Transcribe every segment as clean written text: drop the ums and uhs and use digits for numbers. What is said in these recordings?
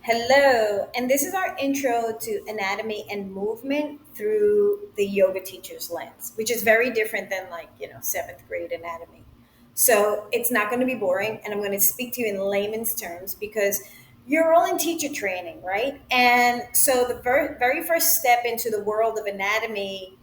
Hello, and this is our intro to anatomy and movement through the yoga teacher's lens, which is very different than seventh grade anatomy. So it's not going to be boring, and I'm going to speak to you in layman's terms because you're all in teacher training, right? And so the very first step into the world of anatomy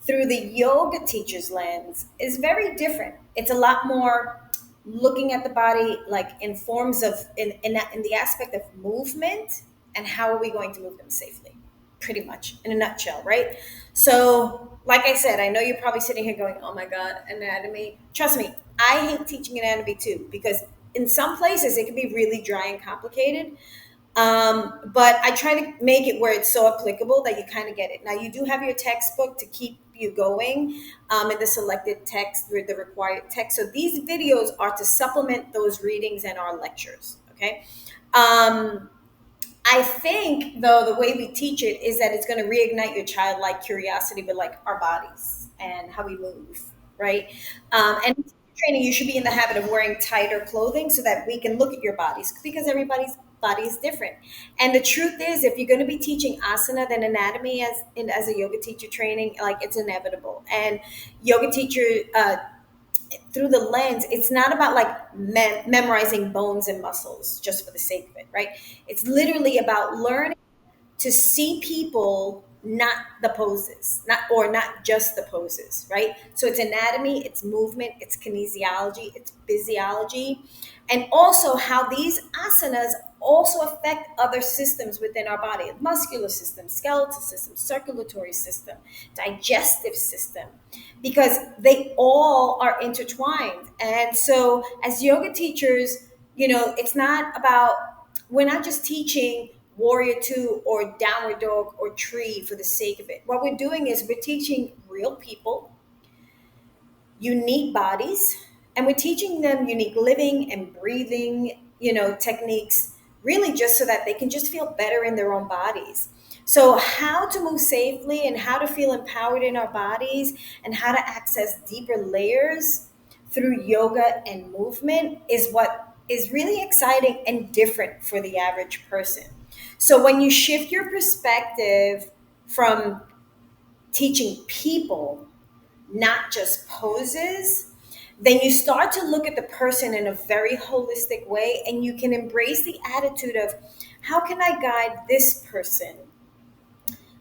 through the yoga teacher's lens is very different. It's a lot more looking at the body like in forms of in the aspect of movement and how are we going to move them safely, pretty much in a nutshell, right? So like I said, I know you're probably sitting here going, oh my god, anatomy. Trust me, I hate teaching anatomy too because in some places it can be really dry and complicated. But I try to make it where it's so applicable that you kind of get it. Now, you do have your textbook to keep you going in the selected text, with the required text. So these videos are to supplement those readings and our lectures. Okay. Um, I think, though, the way we teach it is that it's going to reignite your childlike curiosity with like our bodies and how we move, right? And in teacher training, you should be in the habit of wearing tighter clothing so that we can look at your bodies because everybody's body is different. And the truth is, if you're going to be teaching asana, then anatomy as a yoga teacher training, like it's inevitable. And yoga teacher through the lens, it's not about like memorizing bones and muscles just for the sake of it, right? It's literally about learning to see people, not the poses, not just the poses, right? So it's anatomy, it's movement, it's kinesiology, it's physiology, and also how these asanas also affect other systems within our body: muscular system, skeletal system, circulatory system, digestive system, because they all are intertwined. And so as yoga teachers, it's not about, we're not just teaching warrior two or downward dog or tree for the sake of it. What we're doing is we're teaching real people unique bodies, and we're teaching them unique living and breathing, techniques, really just so that they can just feel better in their own bodies. So how to move safely and how to feel empowered in our bodies and how to access deeper layers through yoga and movement is what is really exciting and different for the average person. So when you shift your perspective from teaching people, not just poses, then you start to look at the person in a very holistic way, and you can embrace the attitude of, how can I guide this person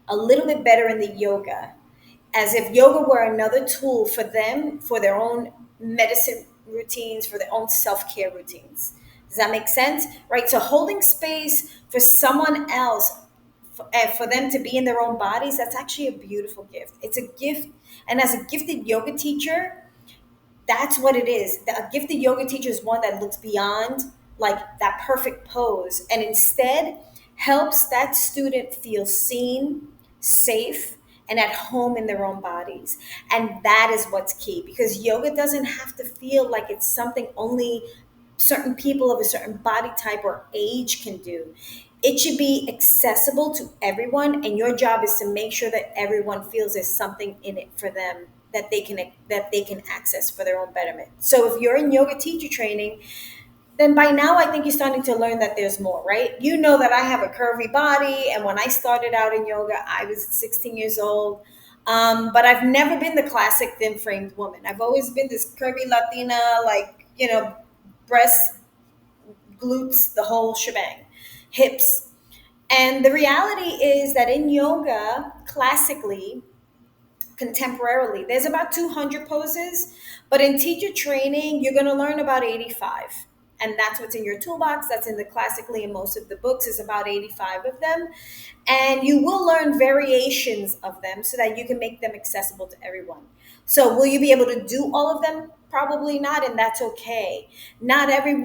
a little bit better in the yoga, as if yoga were another tool for them, for their own medicine routines, for their own self-care routines. Does that make sense? Right? So holding space for someone else, for them to be in their own bodies, that's actually a beautiful gift. It's a gift. And as a gifted yoga teacher, that's what it is. A gifted yoga teacher is one that looks beyond like that perfect pose and instead helps that student feel seen, safe, and at home in their own bodies. And that is what's key, because yoga doesn't have to feel like it's something only certain people of a certain body type or age can do. It should be accessible to everyone, and your job is to make sure that everyone feels there's something in it for them that they can access for their own betterment. So if you're in yoga teacher training, then by now I think you're starting to learn that there's more, right? You know that I have a curvy body, and when I started out in yoga, I was 16 years old. But I've never been the classic thin framed woman. I've always been this curvy Latina, like, breasts, glutes, the whole shebang, hips. And the reality is that in yoga, classically, contemporarily, there's about 200 poses, but in teacher training, you're going to learn about 85. And that's what's in your toolbox. That's in the classically, in most of the books, is about 85 of them. And you will learn variations of them so that you can make them accessible to everyone. So will you be able to do all of them? Probably not, and that's okay. Not every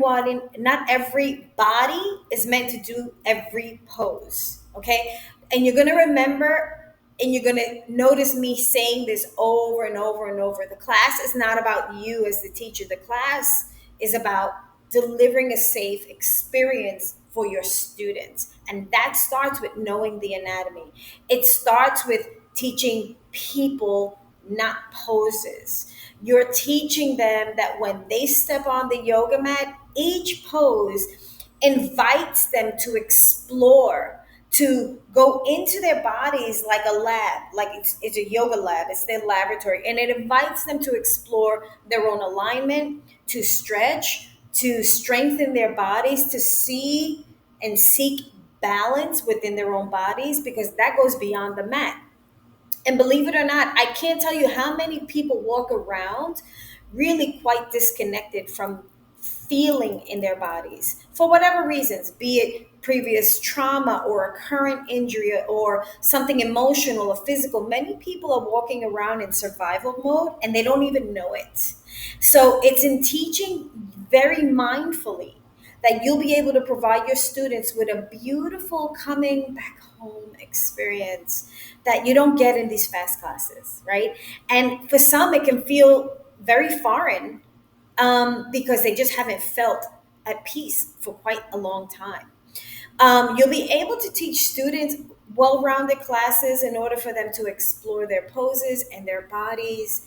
body is meant to do every pose. Okay. And you're going to remember, and you're going to notice me saying this over and over and over. The class is not about you as the teacher. The class is about delivering a safe experience for your students. And that starts with knowing the anatomy. It starts with teaching people, not poses. You're teaching them that when they step on the yoga mat, each pose invites them to explore, to go into their bodies like a lab, like it's a yoga lab, it's their laboratory, and it invites them to explore their own alignment, to stretch, to strengthen their bodies, to see and seek balance within their own bodies, because that goes beyond the mat. And believe it or not, I can't tell you how many people walk around really quite disconnected from feeling in their bodies for whatever reasons, be it previous trauma or a current injury or something emotional or physical. Many people are walking around in survival mode and they don't even know it. So it's in teaching very mindfully that you'll be able to provide your students with a beautiful coming back home experience that you don't get in these fast classes, right? And for some, it can feel very foreign, because they just haven't felt at peace for quite a long time. You'll be able to teach students well rounded classes in order for them to explore their poses and their bodies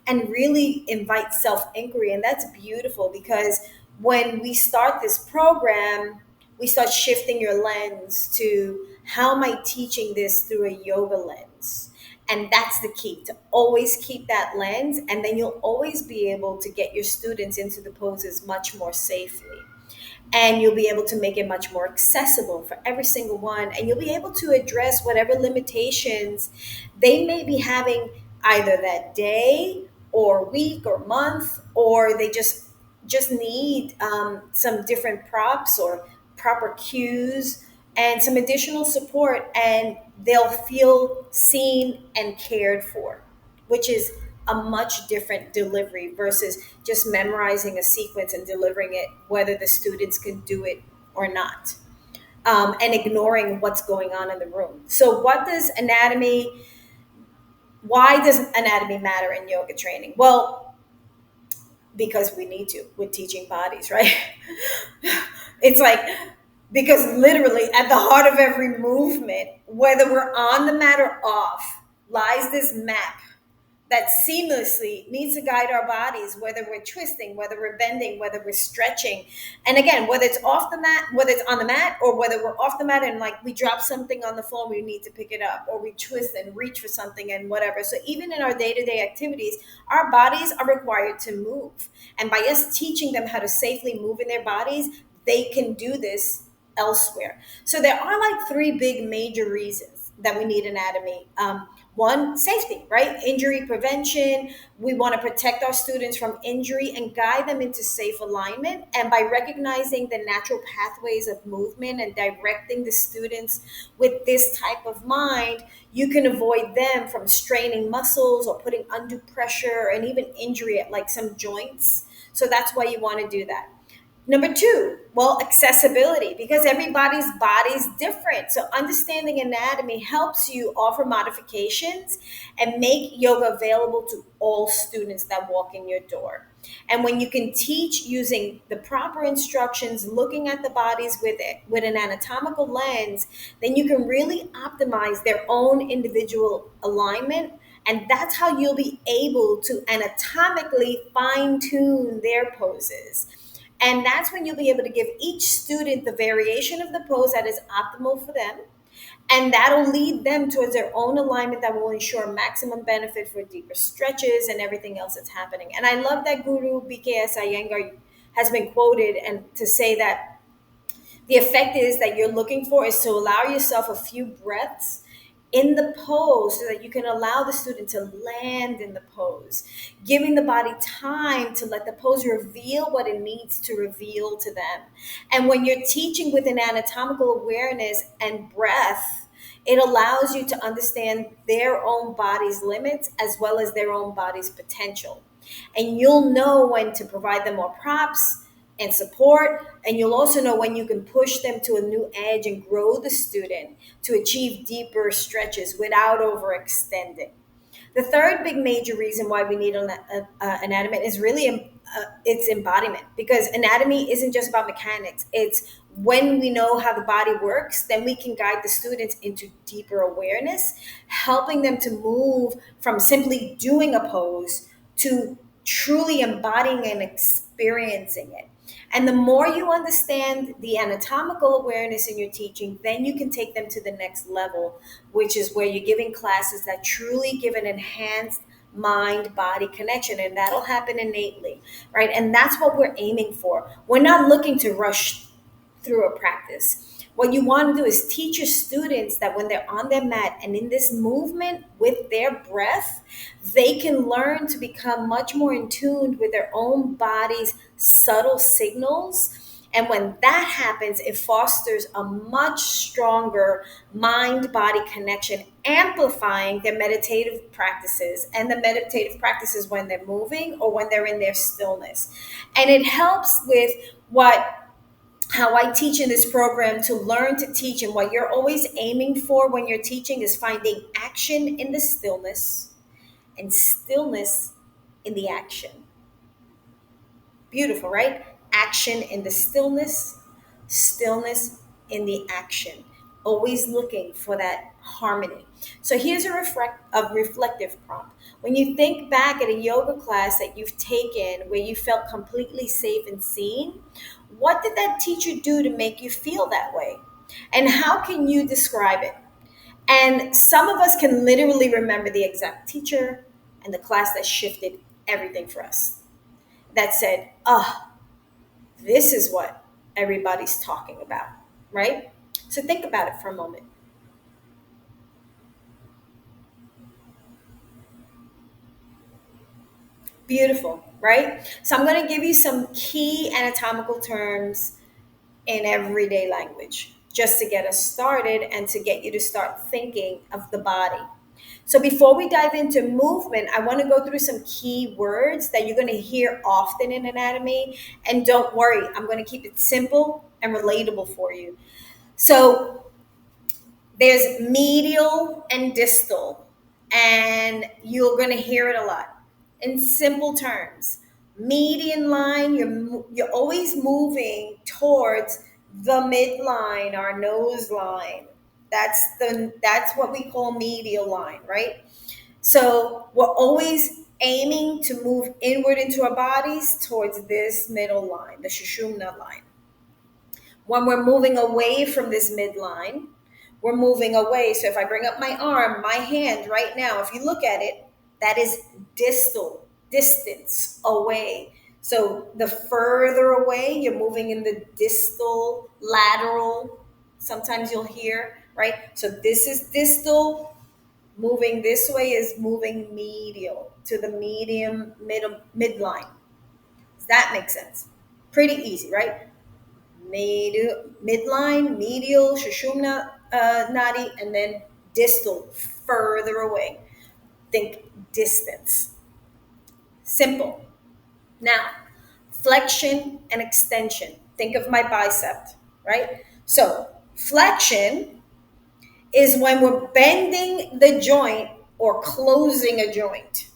and really invite self inquiry. And that's beautiful because when we start this program, we start shifting your lens to how am I teaching this through a yoga lens? And that's the key, to always keep that lens, and then you'll always be able to get your students into the poses much more safely, and you'll be able to make it much more accessible for every single one, and you'll be able to address whatever limitations they may be having either that day or week or month, or they just need some different props or proper cues and some additional support, and they'll feel seen and cared for, which is a much different delivery versus just memorizing a sequence and delivering it, whether the students can do it or not, and ignoring what's going on in the room. So, why does anatomy matter in yoga training? Well, because we need to with teaching bodies, right? It's like, because literally at the heart of every movement, whether we're on the mat or off, lies this map that seamlessly needs to guide our bodies, whether we're twisting, whether we're bending, whether we're stretching. And again, whether it's off the mat, whether it's on the mat, or whether we're off the mat and like we drop something on the floor, we need to pick it up, or we twist and reach for something and whatever. So even in our day-to-day activities, our bodies are required to move. And by us teaching them how to safely move in their bodies, they can do this elsewhere. So there are like three big major reasons that we need anatomy. One, safety, right? Injury prevention. We want to protect our students from injury and guide them into safe alignment. And by recognizing the natural pathways of movement and directing the students with this type of mind, you can avoid them from straining muscles or putting undue pressure and even injury at like some joints. So that's why you want to do that. Number two, well, accessibility, because everybody's body is different. So understanding anatomy helps you offer modifications and make yoga available to all students that walk in your door. And when you can teach using the proper instructions, looking at the bodies with an anatomical lens, then you can really optimize their own individual alignment. And that's how you'll be able to anatomically fine tune their poses. And that's when you'll be able to give each student the variation of the pose that is optimal for them. And that'll lead them towards their own alignment that will ensure maximum benefit for deeper stretches and everything else that's happening. And I love that Guru BKS Iyengar has been quoted and to say that the effect is that you're looking for is to allow yourself a few breaths in the pose so that you can allow the student to land in the pose, giving the body time to let the pose reveal what it needs to reveal to them. And when you're teaching with an anatomical awareness and breath, it allows you to understand their own body's limits as well as their own body's potential. And you'll know when to provide them more props and support. And you'll also know when you can push them to a new edge and grow the student to achieve deeper stretches without overextending. The third big major reason why we need anatomy is really its embodiment, because anatomy isn't just about mechanics. It's when we know how the body works, then we can guide the students into deeper awareness, helping them to move from simply doing a pose to truly embodying and experiencing it. And the more you understand the anatomical awareness in your teaching, then you can take them to the next level, which is where you're giving classes that truly give an enhanced mind body connection. And that'll happen innately, right? And that's what we're aiming for. We're not looking to rush through a practice. What you want to do is teach your students that when they're on their mat and in this movement with their breath, they can learn to become much more in tune with their own body's subtle signals. And when that happens, it fosters a much stronger mind body connection, amplifying their meditative practices and the meditative practices when they're moving or when they're in their stillness. And it helps with what how I teach in this program to learn to teach. And what you're always aiming for when you're teaching is finding action in the stillness and stillness in the action. Beautiful, right? Action in the stillness, stillness in the action. Always looking for that harmony. So here's a reflective prompt. When you think back at a yoga class that you've taken where you felt completely safe and seen, what did that teacher do to make you feel that way? And how can you describe it? And some of us can literally remember the exact teacher and the class that shifted everything for us. That said, oh, this is what everybody's talking about, right? So think about it for a moment. Beautiful, right? So I'm going to give you some key anatomical terms in everyday language just to get us started and to get you to start thinking of the body. So before we dive into movement, I want to go through some key words that you're going to hear often in anatomy. And don't worry, I'm going to keep it simple and relatable for you. So there's medial and distal, and you're going to hear it a lot. In simple terms, median line, you're always moving towards the midline, our nose line. That's what we call medial line, right? So we're always aiming to move inward into our bodies towards this middle line, the Sushumna line. When we're moving away from this midline, we're moving away. So if I bring up my arm, my hand right now, if you look at it, that is distal, distance away. So the further away, you're moving in the distal, lateral. Sometimes you'll hear, right? So this is distal. Moving this way is moving medial to the medium midline. Does that make sense? Pretty easy, right? Midline, medial, Sushumna nadi, and then distal, further away. Think distance. Simple. Now, flexion and extension. Think of my bicep, right? So, flexion is when we're bending the joint or closing a joint.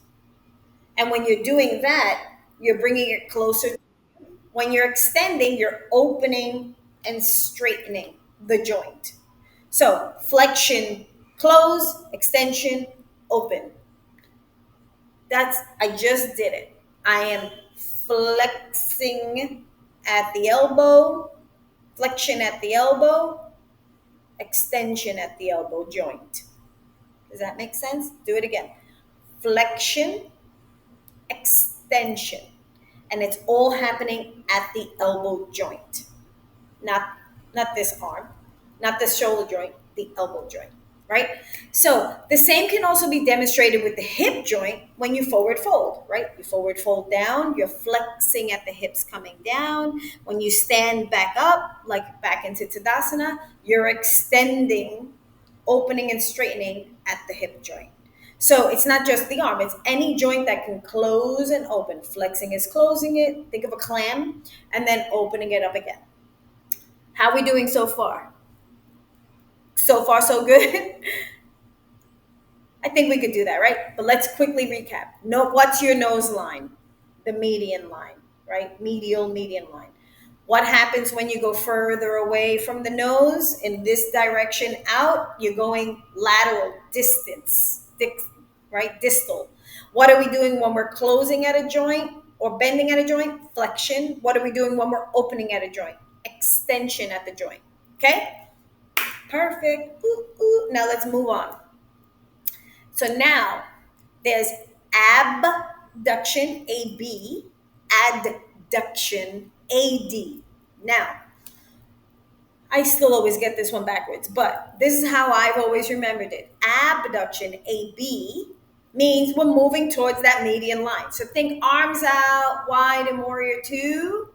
And when you're doing that, you're bringing it closer. When you're extending, you're opening and straightening the joint. So flexion, close, extension, open. I just did it. I am flexing at the elbow, flexion at the elbow, extension at the elbow joint. Does that make sense? Do it again. Flexion, extension. And it's all happening at the elbow joint. Not this arm, not the shoulder joint, the elbow joint, right? So the same can also be demonstrated with the hip joint when you forward fold, right? You forward fold down, you're flexing at the hips coming down. When you stand back up, like back into Tadasana, you're extending, opening and straightening at the hip joint. So it's not just the arm, it's any joint that can close and open. Flexing is closing it, think of a clam, and then opening it up again. How are we doing so far? So far, so good? I think we could do that, right? But let's quickly recap. What's your nose line? The median line, right? Median line. What happens when you go further away from the nose in this direction out? You're going lateral, distance, right? Distal. What are we doing when we're closing at a joint or bending at a joint? Flexion. What are we doing when we're opening at a joint? Extension at the joint. Okay? Perfect. Ooh, ooh. Now let's move on. So now there's abduction, AB, adduction, AD. Now, I still always get this one backwards, but this is how I've always remembered it. Abduction, AB, means we're moving towards that median line. So think arms out wide in Warrior Two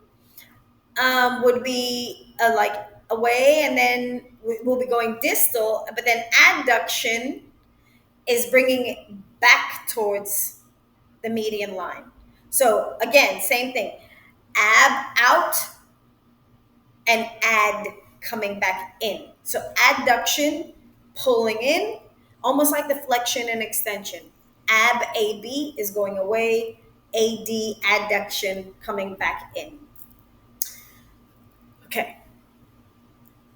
would be like away, and then we'll be going distal. But then adduction is bringing it back towards the median line. So again, same thing. Ab out and add coming back in. So adduction, pulling in, almost like the flexion and extension. Ab AB is going away, AD adduction coming back in. Okay.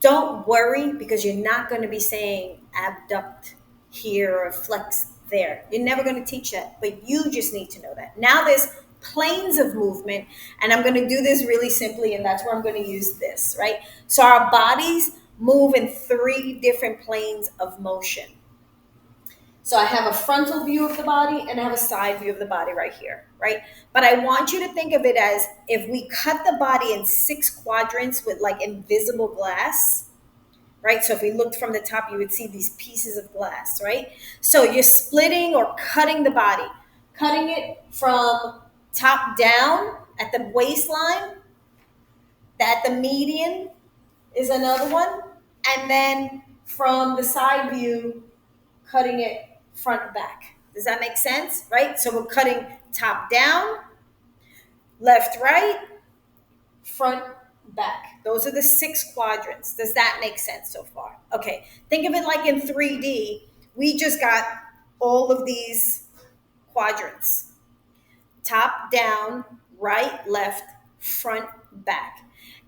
Don't worry because you're not going to be saying abduct here or flex there. You're never going to teach that, but you just need to know that. Now there's planes of movement, and I'm going to do this really simply, and that's where I'm going to use this, right? So our bodies move in three different planes of motion. So I have a frontal view of the body and I have a side view of the body right here, right? But I want you to think of it as if we cut the body in 6 quadrants with like invisible glass, right? So if we looked from the top, you would see these pieces of glass, right? So you're splitting or cutting the body, cutting it from top down at the waistline, that the median is another one, and then from the side view, cutting it front back. Does that make sense? Right? So we're cutting top down, left, right, front, back. Those are the 6 quadrants. Does that make sense so far? Okay. Think of it like in 3D. We just got all of these quadrants. Top, down, right, left, front, back.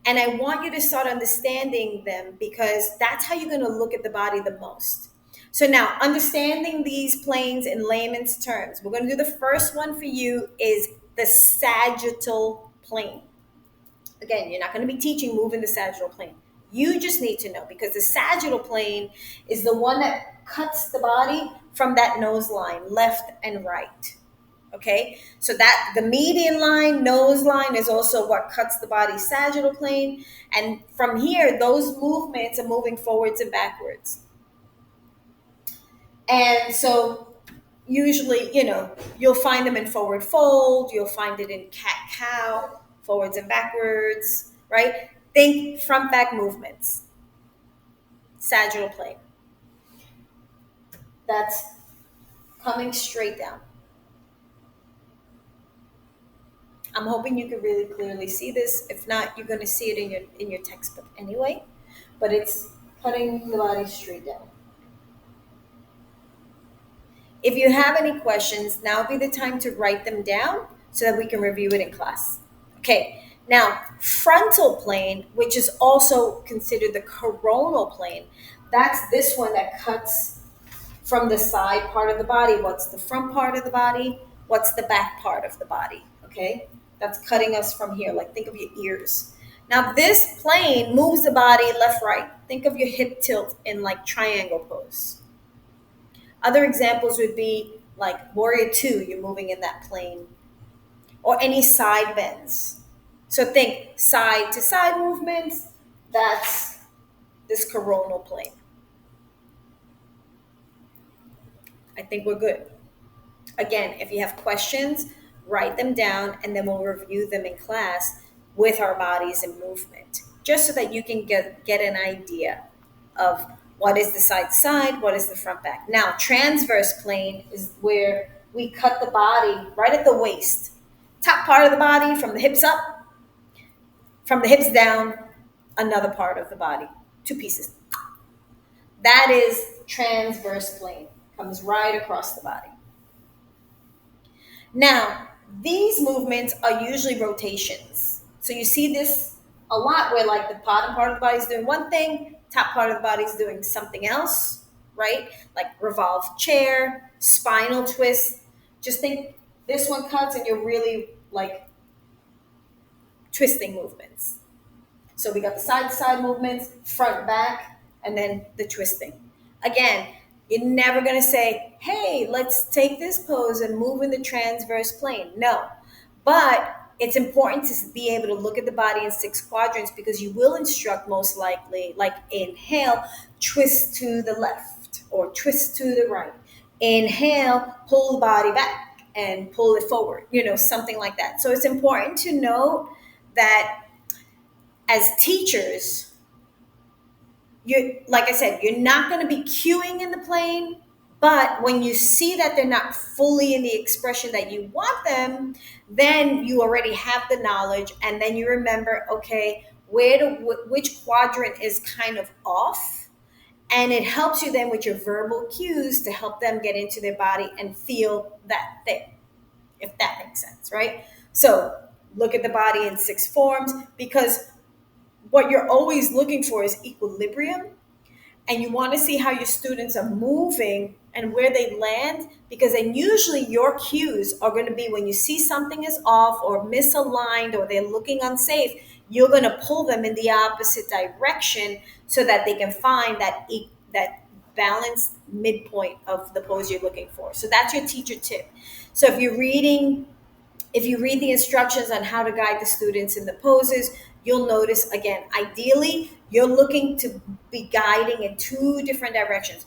And I want you to start understanding them because that's how you're going to look at the body the most. So now, understanding these planes in layman's terms, we're going to do the first one for you is the sagittal plane. Again, you're not going to be teaching moving the sagittal plane. You just need to know because the sagittal plane is the one that cuts the body from that nose line, left and right. Okay, so that the median line, nose line is also what cuts the body's sagittal plane. And from here, those movements are moving forwards and backwards. And so usually, you'll find them in forward fold, you'll find it in cat cow, forwards and backwards, right? Think front back movements, sagittal plane. That's coming straight down. I'm hoping you can really clearly see this. If not, you're going to see it in your textbook anyway, but it's cutting the body straight down. If you have any questions, now would be the time to write them down so that we can review it in class. Okay, now frontal plane, which is also considered the coronal plane, that's this one that cuts from the side part of the body. What's the front part of the body? What's the back part of the body? Okay, that's cutting us from here. Like think of your ears. Now this plane moves the body left, right. Think of your hip tilt in like triangle pose. Other examples would be like Warrior Two, you're moving in that plane, or any side bends. So think side to side movements, that's this coronal plane. I think we're good. Again, if you have questions, write them down and then we'll review them in class with our bodies in movement, just so that you can get an idea of what is the side to side, what is the front back. Now, transverse plane is where we cut the body right at the waist. Top part of the body from the hips up, from the hips down, another part of the body. 2 pieces. That is transverse plane. Comes right across the body. Now, these movements are usually rotations. So you see this a lot where like the bottom part of the body is doing one thing, top part of the body is doing something else, right? Like revolved chair, spinal twist. Just think this one cuts and you're really like twisting movements. So we got the side to side movements, front, back, and then the twisting. Again, you're never going to say, hey, let's take this pose and move in the transverse plane. No. But it's important to be able to look at the body in six quadrants, because you will instruct most likely, like inhale, twist to the left or twist to the right. Inhale, pull the body back and pull it forward, something like that. So it's important to note that as teachers, you, like I said, you're not going to be cueing in the plane, but when you see that they're not fully in the expression that you want them, then you already have the knowledge, and then you remember, okay, which quadrant is kind of off, and it helps you then with your verbal cues to help them get into their body and feel that thing, if that makes sense, right? So look at the body in six forms, because what you're always looking for is equilibrium, and you want to see how your students are moving and where they land, because then usually your cues are going to be when you see something is off or misaligned or they're looking unsafe, you're going to pull them in the opposite direction so that they can find that balanced midpoint of the pose you're looking for. So that's your teacher tip. So if you read the instructions on how to guide the students in the poses, you'll notice, again, ideally, you're looking to be guiding in two different directions.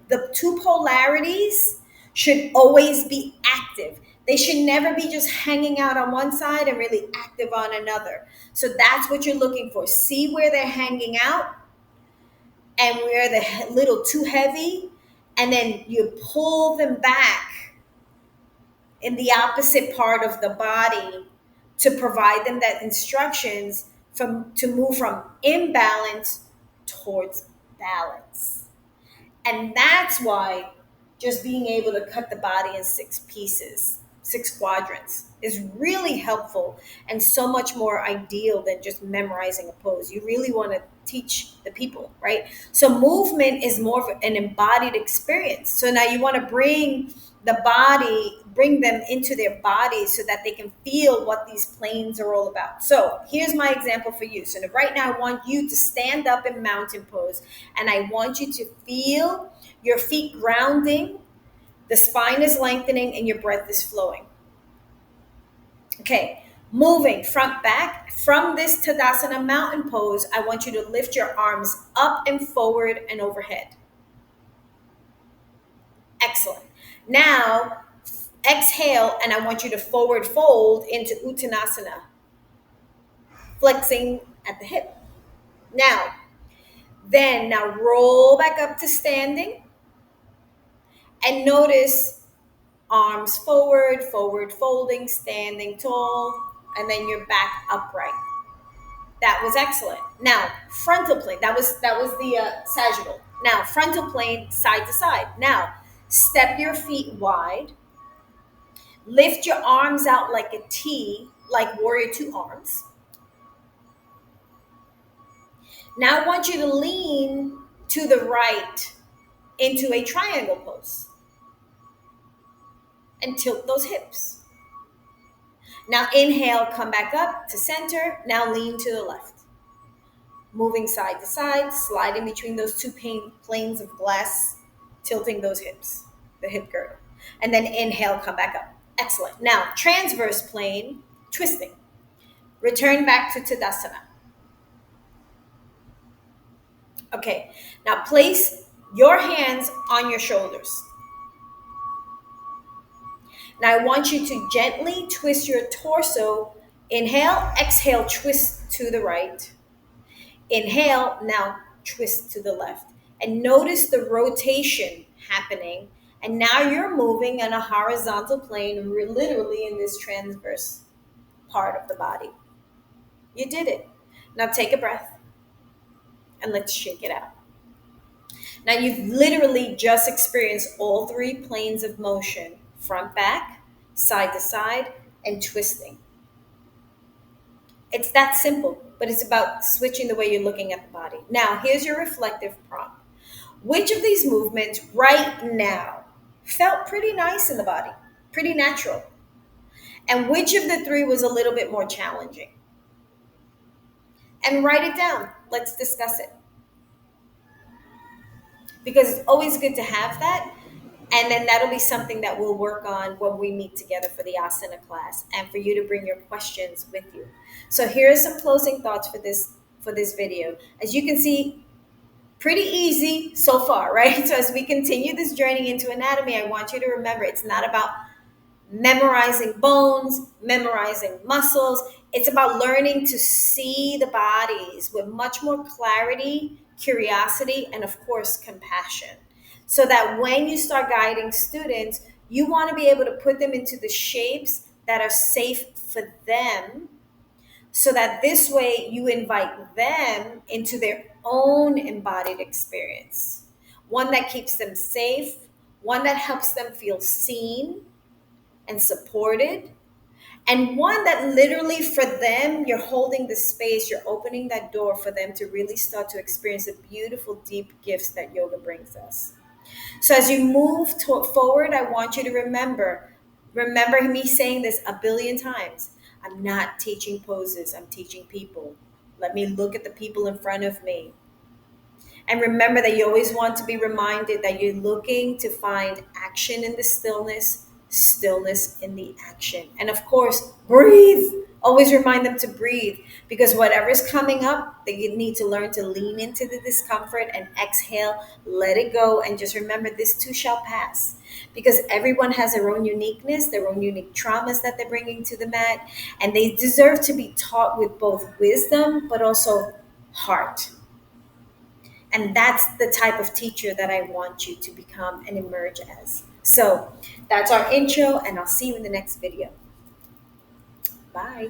The two polarities should always be active. They should never be just hanging out on one side and really active on another. So that's what you're looking for. See where they're hanging out and where they're a little too heavy, and then you pull them back in the opposite part of the body to provide them that instructions to move from imbalance towards balance. And that's why just being able to cut the body in six pieces, six quadrants, is really helpful and so much more ideal than just memorizing a pose. You really want to teach the people, right? So movement is more of an embodied experience. So now you want to bring them into their bodies so that they can feel what these planes are all about. So here's my example for you. So right now I want you to stand up in mountain pose, and I want you to feel your feet grounding, the spine is lengthening, and your breath is flowing. Okay, moving front back. From this Tadasana mountain pose, I want you to lift your arms up and forward and overhead. Excellent. Now, exhale, and I want you to forward fold into Uttanasana, flexing at the hip. Now roll back up to standing, and notice arms forward, forward folding, standing tall, and then you're back upright. That was excellent. Now, frontal plane. That was the sagittal. Now, frontal plane, side to side. Now, step your feet wide. Lift your arms out like a T, like Warrior Two arms. Now I want you to lean to the right into a triangle pose and tilt those hips. Now inhale, come back up to center. Now lean to the left. Moving side to side, sliding between those two planes of glass, tilting those hips, the hip girdle. And then inhale, come back up. Excellent. Now, transverse plane, twisting. Return back to Tadasana. Okay, now place your hands on your shoulders. Now I want you to gently twist your torso. Inhale, exhale, twist to the right. Inhale, now twist to the left. And notice the rotation happening. And now you're moving on a horizontal plane, literally in this transverse part of the body. You did it. Now take a breath and let's shake it out. Now you've literally just experienced all three planes of motion: front, back, side to side, and twisting. It's that simple, but it's about switching the way you're looking at the body. Now, here's your reflective prompt. Which of these movements right now felt pretty nice in the body, pretty natural? And which of the three was a little bit more challenging? And write it down. Let's discuss it. Because it's always good to have that. And then that'll be something that we'll work on when we meet together for the asana class, and for you to bring your questions with you. So here are some closing thoughts for this video. As you can see, pretty easy so far, right? So as we continue this journey into anatomy, I want you to remember it's not about memorizing bones, memorizing muscles. It's about learning to see the bodies with much more clarity, curiosity, and of course, compassion. So that when you start guiding students, you want to be able to put them into the shapes that are safe for them, so that this way you invite them into their own embodied experience. One that keeps them safe, one that helps them feel seen and supported, and one that literally for them, you're holding the space, you're opening that door for them to really start to experience the beautiful, deep gifts that yoga brings us. So as you move forward, I want you to remember me saying this a billion times. I'm not teaching poses, I'm teaching people. Let me look at the people in front of me. And remember that you always want to be reminded that you're looking to find action in the stillness, stillness in the action. And of course, breathe. Always remind them to breathe, because whatever's coming up, they need to learn to lean into the discomfort and exhale, let it go, and just remember this too shall pass. Because everyone has their own uniqueness, their own unique traumas that they're bringing to the mat, and they deserve to be taught with both wisdom but also heart. And that's the type of teacher that I want you to become and emerge as. So that's our intro, and I'll see you in the next video. Bye.